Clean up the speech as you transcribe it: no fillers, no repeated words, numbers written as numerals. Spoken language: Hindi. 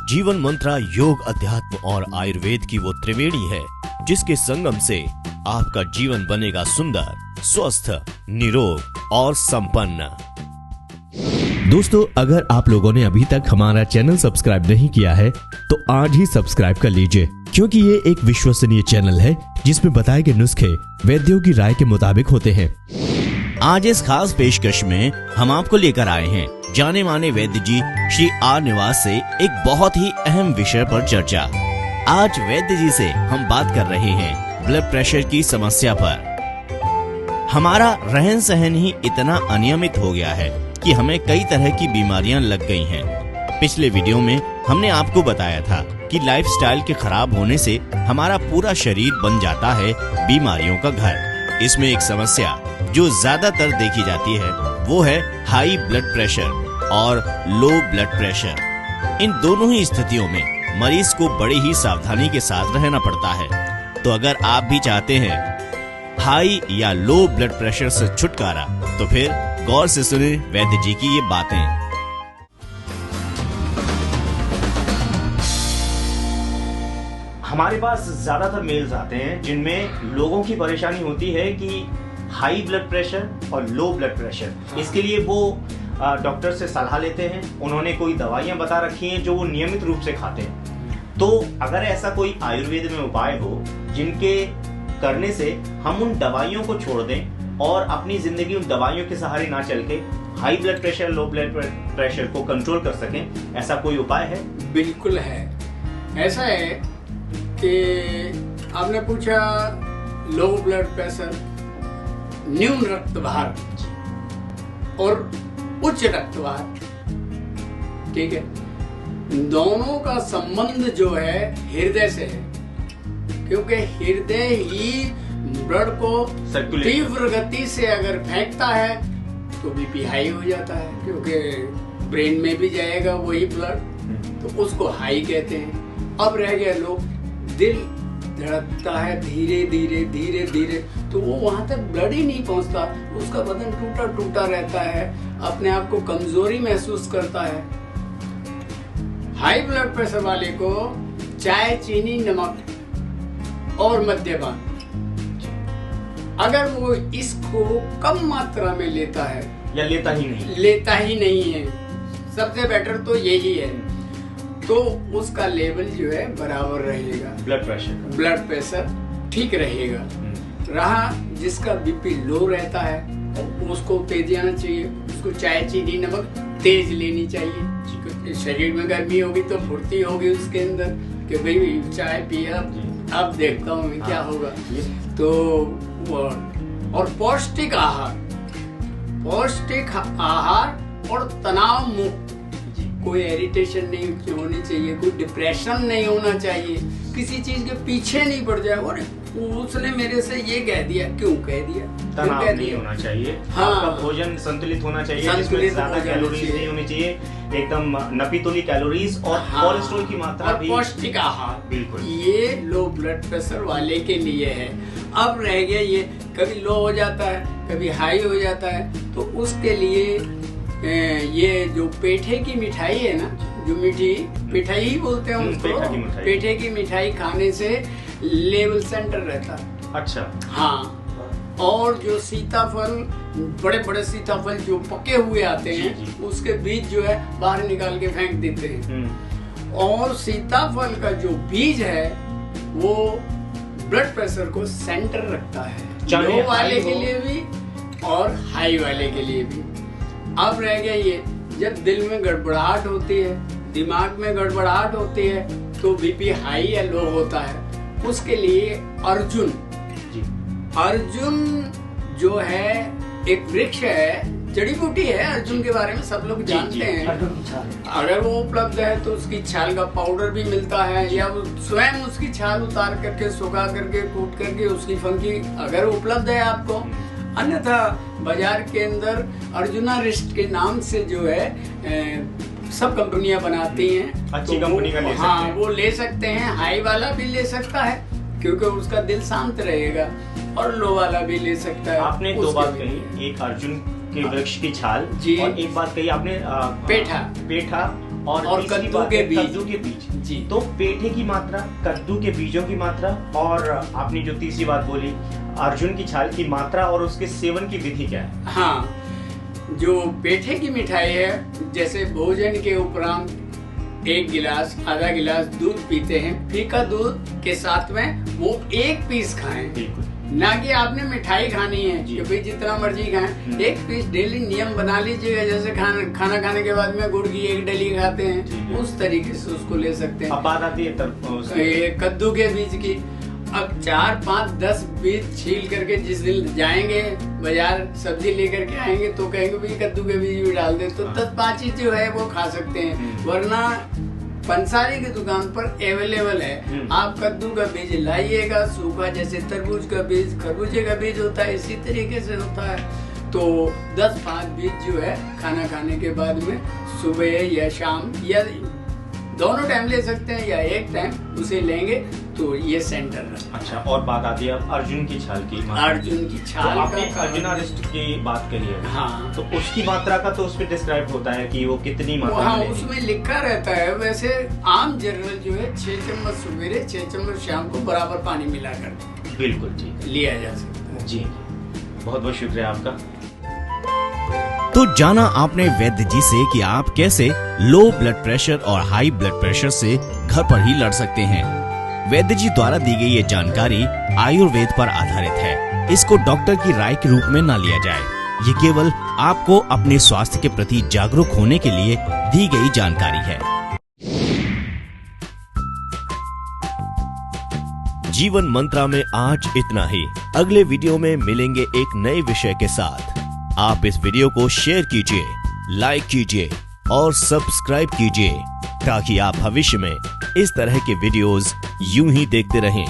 जीवन मंत्रा योग, अध्यात्म और आयुर्वेद की वो त्रिवेणी है जिसके संगम से आपका जीवन बनेगा सुंदर, स्वस्थ, निरोग और संपन्न। दोस्तों, अगर आप लोगों ने अभी तक हमारा चैनल सब्सक्राइब नहीं किया है तो आज ही सब्सक्राइब कर लीजिए, क्योंकि ये एक विश्वसनीय चैनल है जिसमें बताए गए नुस्खे वैद्यों की राय के मुताबिक होते हैं। आज इस खास पेशकश में हम आपको लेकर आए हैं जाने माने वैद्य जी श्री आर निवास से एक बहुत ही अहम विषय पर चर्चा। आज वैद्य जी से हम बात कर रहे हैं ब्लड प्रेशर की समस्या पर। हमारा रहन सहन ही इतना अनियमित हो गया है कि हमें कई तरह की बीमारियां लग गई हैं। पिछले वीडियो में हमने आपको बताया था कि लाइफस्टाइल के खराब होने से हमारा पूरा शरीर बन जाता है बीमारियों का घर। इसमें एक समस्या जो ज्यादातर देखी जाती है वो है हाई ब्लड प्रेशर और लो ब्लड प्रेशर। इन दोनों ही स्थितियों में मरीज को बड़ी ही सावधानी के साथ रहना पड़ता है। तो अगर आप भी चाहते हैं हाई या लो ब्लड प्रेशर से छुटकारा, तो फिर गौर से सुने वैद्य जी की ये बातें। हमारे पास ज्यादातर मेल्स आते हैं जिनमें लोगों की परेशानी होती है कि हाई ब्लड प्रेशर और लो ब्लड प्रेशर। इसके लिए वो डॉक्टर से सलाह लेते हैं, उन्होंने कोई दवाइयां बता रखी हैं जो वो नियमित रूप से खाते हैं। तो अगर ऐसा कोई आयुर्वेद में उपाय हो जिनके करने से हम उन दवाइयों को छोड़ दें और अपनी जिंदगी उन दवाइयों के सहारे ना चल के high blood pressure, low blood pressure को कंट्रोल कर सकें, ऐसा कोई उपाय है? बिल्कुल है। ऐसा है कि आपने पूछा लो ब्लड प्रेशर, न्यून रक्त भार और उच्च रक्त भार, ठीक है, दोनों का संबंध जो है हृदय से है, क्योंकि हृदय ही ब्लड को तीव्र गति से अगर फेंकता है तो बीपी हाई हो जाता है, क्योंकि ब्रेन में भी जाएगा वही ब्लड, तो उसको हाई कहते हैं। अब रह गया लो, दिल धड़कता है धीरे धीरे धीरे धीरे, तो वो वहां तक ब्लड ही नहीं पहुंचता, उसका बदन टूटा टूटा रहता है, अपने आप को कमजोरी महसूस करता है। हाई ब्लड प्रेशर वाले को चाय, चीनी, नमक और मद्यपान, अगर वो इसको कम मात्रा में लेता है या लेता ही नहीं है, सबसे बेटर तो यही है, तो उसका लेवल जो है बराबर रहेगा, ब्लड प्रेशर ठीक रहेगा। रहा जिसका बीपी लो रहता है उसको तेज आना चाहिए, उसको चाय, चीनी, नमक तेज लेनी चाहिए। शरीर में गर्मी होगी तो फुर्ती होगी उसके अंदर कि भाई चाय पिया, अब देखता हूँ मैं क्या होगा। तो और पौष्टिक आहार और तनाव मुक्त, कोई इरिटेशन नहीं होनी चाहिए, कोई डिप्रेशन नहीं होना चाहिए, किसी चीज के पीछे नहीं पड़ जाए और उसने मेरे से ये कह दिया, क्यों कह दिया, तनाव नहीं होना चाहिए। हाँ, आपका भोजन संतुलित होना चाहिए, जिसमें ज्यादा कैलोरीज नहीं होनी चाहिए, एकदम नपी-तुली कैलोरीज और कोलेस्ट्रॉल की मात्रा भी, पौष्टिक आहार। बिल्कुल, ये लो ब्लड प्रेशर वाले के लिए है। अब रह गया ये कभी लो हो जाता है, कभी हाई हो जाता है, तो उसके लिए ये जो पेठे की मिठाई है ना, जो मीठी मिठाई ही बोलते हैं उसको, पेठे की मिठाई खाने से लेवल सेंटर रहता है। अच्छा, हाँ। और जो सीताफल, बड़े बड़े सीताफल जो पके हुए आते हैं, उसके बीज जो है बाहर निकाल के फेंक देते हैं। और सीताफल का जो बीज है वो ब्लड प्रेशर को सेंटर रखता है, लो वाले के लिए भी और हाई वाले के लिए भी। अब रह गया ये, जब दिल में गड़बड़ाहट होती है, दिमाग में गड़बड़ाहट होती है, तो बीपी हाई या लो होता है। उसके लिए अर्जुन जो है एक वृक्ष है, जड़ी बूटी है, अर्जुन के बारे में सब लोग जानते हैं। अगर वो उपलब्ध है तो उसकी छाल का पाउडर भी मिलता है, या स्वयं उसकी छाल उतार करके, सुखा करके, कूट करके उसकी फंकी अगर उपलब्ध है आपको। अन्यथा बाजार के अंदर अर्जुना रिस्ट के नाम से जो है सब कंपनियां बनाती हैं, अच्छी कंपनी का ले सकते हैं। वो ले सकते हैं, हाई वाला भी ले सकता है क्योंकि उसका दिल शांत रहेगा, और लो वाला भी ले सकता है। आपने दो बात कही, एक अर्जुन के वृक्ष की छाल, और एक बात कही आपने पेठा और कद्दू के बीज जी। तो पेठे की मात्रा, कद्दू के बीजों की मात्रा, और आपने जो तीसरी बात बोली अर्जुन की छाल की मात्रा और उसके सेवन की विधि क्या है? हाँ, जो पेठे की मिठाई है, जैसे भोजन के उपरांत 1 गिलास आधा गिलास दूध पीते हैं, फीका दूध के साथ में वो 1 पीस खाएं, ना कि आपने मिठाई खानी है कि भाई जितना मर्जी खाएं। 1 पीस डेली नियम बना लीजिएगा, जैसे खाना खाने के बाद में गुड़ की 1 डली खाते हैं, उस तरीके से उसको ले सकते हैं। अब बात आती है कद्दू के बीज की। अब 4, 5, 10 बीज छील करके जिस दिन जाएंगे बाजार सब्जी लेकर के आएंगे तो कहेंगे भाई कद्दू के बीज भी डाल दे, तो 10-5 चीज जो है वो खा सकते हैं, वरना पंसारी की दुकान पर अवेलेबल है। आप कद्दू का बीज लाइएगा, सूखा, जैसे तरबूज का बीज, खरबूजे का बीज होता है, इसी तरीके से होता है। तो 10-5 बीज जो है खाना खाने के बाद में सुबह या शाम या दोनों टाइम ले सकते हैं या एक टाइम उसे लेंगे तो ये सेंटर है। अच्छा, और बात आती है अर्जुन की छाल की। अर्जुन की छाल, तो आपने अर्जुनारिष्ट की बात कही है। हाँ, तो उसकी मात्रा का तो उसमें डिस्क्राइब होता है कि वो कितनी मात्रा हाँ, उसमें लिखा रहता है। वैसे आम जनरल जो है 6 चम्मच सवेरे 6 चम्मच शाम को बराबर पानी मिलाकर बिल्कुल ठीक लिया जा सकता है। जी, बहुत बहुत शुक्रिया आपका। तो जाना आपने वैद्य जी से कि आप कैसे लो ब्लड प्रेशर और हाई ब्लड प्रेशर से घर पर ही लड़ सकते हैं। वैद्य जी द्वारा दी गई ये जानकारी आयुर्वेद पर आधारित है, इसको डॉक्टर की राय के रूप में ना लिया जाए। ये केवल आपको अपने स्वास्थ्य के प्रति जागरूक होने के लिए दी गई जानकारी है। जीवन मंत्रा में आज इतना ही। अगले वीडियो में मिलेंगे एक नए विषय के साथ। आप इस वीडियो को शेयर कीजिए, लाइक कीजिए और सब्सक्राइब कीजिए ताकि आप भविष्य में इस तरह के वीडियोस यूं ही देखते रहें।